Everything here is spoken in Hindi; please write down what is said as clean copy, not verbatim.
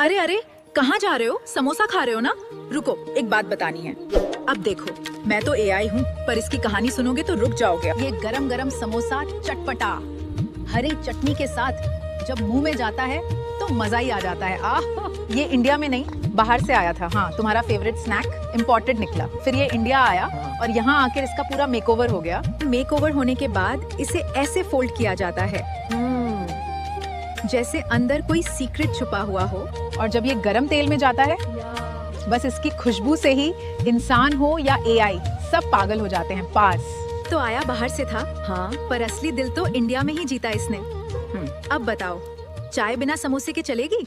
अरे अरे, कहाँ जा रहे हो? समोसा खा रहे हो ना? रुको, एक बात बतानी है। अब देखो, मैं तो एआई हूँ, पर इसकी कहानी सुनोगे तो रुक जाओगे। ये गरम गरम समोसा चटपटा हरी चटनी के साथ जब मुंह में जाता है तो मजा ही आ जाता है। आह, ये इंडिया में नहीं, बाहर से आया था। हाँ, तुम्हारा फेवरेट स्नैक इम्पोर्टेड निकला, फिर ये इंडिया आया और यहाँ आकर इसका पूरा मेकओवर हो गया। मेकओवर होने के बाद इसे ऐसे फोल्ड किया जाता है जैसे अंदर कोई सीक्रेट छुपा हुआ हो। और जब ये गरम तेल में जाता है, बस इसकी खुशबू से ही इंसान हो या एआई सब पागल हो जाते हैं। पास तो आया बाहर से था, हाँ, पर असली दिल तो इंडिया में ही जीता इसने। अब बताओ, चाय बिना समोसे के चलेगी?